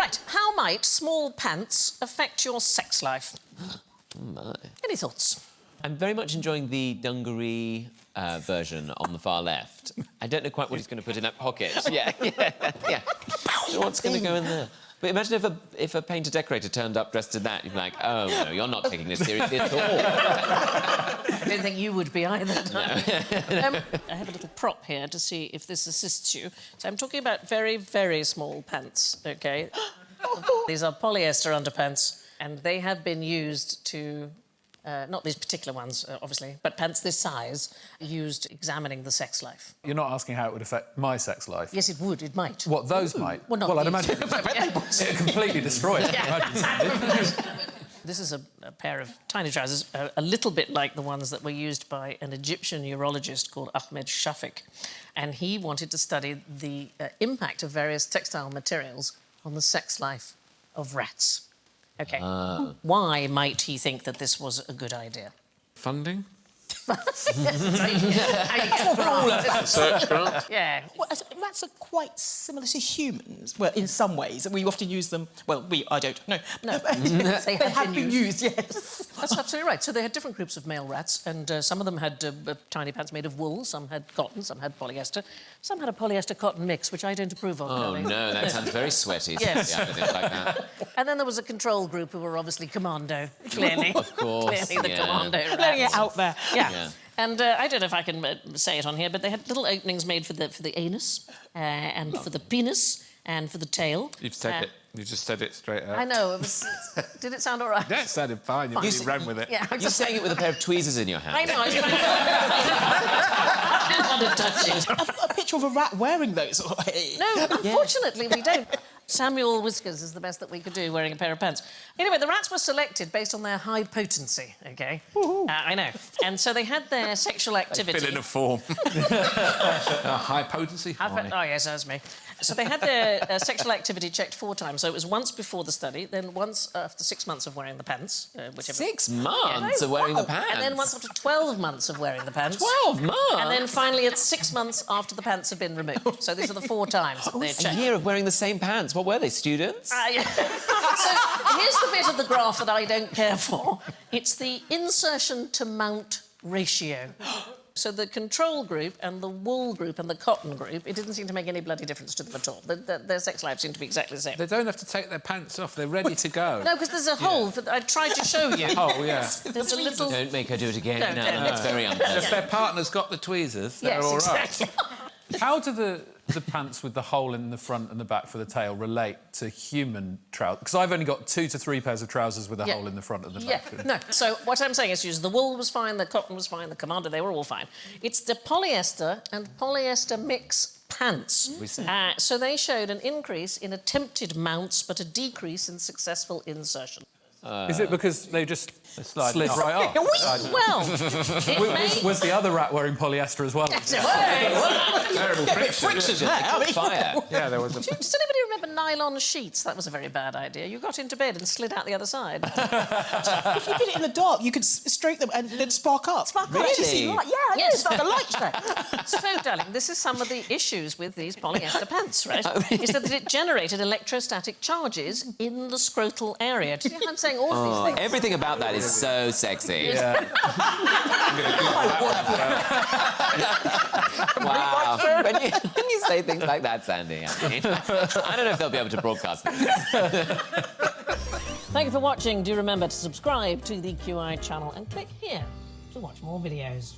Right, how might small pants affect your sex life? Oh, my. Any thoughts? I'm very much enjoying the dungaree version on the far left. I don't know quite what he's going to put in that pocket. Yeah. So what's going to go in there? But imagine if a painter decorator turned up dressed in that, you'd be like, oh, no, you're not taking this seriously at all. I don't think you would be either. I have a little prop here to see if this assists you. So I'm talking about very, very small pants, OK? These are polyester underpants, and they have been used to... not these particular ones, obviously, but pants this size, used examining the sex life. You're not asking how it would affect my sex life? Yes, it would. It might. What, those might? Well, not I'd these. imagine it'd completely destroy it. This is a pair of tiny trousers, a little bit like the ones that were used by an Egyptian urologist called Ahmed Shafik. And he wanted to study the impact of various textile materials on the sex life of rats. OK. Why might he think that this was a good idea? Funding? Search grant? Yeah. Well, rats are quite similar to humans. Well, in some ways. We often use them... Well, I don't. No. They have been used, yes. That's absolutely right. So they had different groups of male rats, and some of them had tiny pants made of wool, some had cotton, some had polyester, some had a polyester-cotton mix, which I don't approve of. Oh, no, that sounds very sweaty. Yes. Yeah, I don't like that. And then there was a control group who were obviously commando, clearly. Of course, Clearly the commando rats. Letting it out there. Yeah. And I don't know if I can say it on here, but they had little openings made for the anus, and for the penis, and for the tail. You've said it. You just said it straight out. I know. It was... Did it sound all right? Yeah, it sounded fine. You really ran with it. Yeah, You're saying it with a pair of tweezers in your hand. I know. I didn't want to touch it. A picture of a rat wearing those. No, unfortunately, we don't. Samuel Whiskers is the best that we could do, wearing a pair of pants. Anyway, the rats were selected based on their high potency, OK? I know. And so they had their sexual activity... Fill in a form. High potency? Oh, yes, that's me. So they had their sexual activity checked 4 times. So it was once before the study, then once after 6 months of wearing the pants. Whichever... 6 months of wearing the pants? And then once after 12 months of wearing the pants. 12 months? And then finally at 6 months after the pants have been removed. So these are the 4 times that they've checked. A year of wearing the same pants. What were they, students? So here's the bit of the graph that I don't care for. It's the insertion to mount ratio. So the control group and the wool group and the cotton group, it didn't seem to make any bloody difference to them at all. Their sex lives seem to be exactly the same. They don't have to take their pants off. They're ready to go. No, because there's a hole that I tried to show you. Oh, yeah. There's a little... Don't make her do it again. No, That's very unpleasant. If their partner's got the tweezers, they're all right. Exactly. How do the pants with the hole in the front and the back for the tail relate to human trousers? Because I've only got 2 to 3 pairs of trousers with a hole in the front and the back. No. So what I'm saying is the wool was fine, the cotton was fine, the commando, they were all fine. It's the polyester and polyester mix pants. So they showed an increase in attempted mounts, but a decrease in successful insertion. Is it because they just slid right off? Well, Was the other rat wearing polyester as well? Terrible friction. Fire. Yeah, there was a... Does anybody remember nylon sheets? That was a very bad idea. You got into bed and slid out the other side. If you did it in the dark, you could stroke them and they'd spark up. Really? Yeah, Yes. it's like a light show. So, darling, this is some of the issues with these polyester pants, right? Is that it generated electrostatic charges in the scrotal area. Do you see what I'm saying? All of these things. Everything about that is so sexy. Yeah. Wow. When you say things like that, Sandy, I mean, I don't know if they'll be able to broadcast this. Thank you for watching. Do remember to subscribe to the QI channel and click here to watch more videos.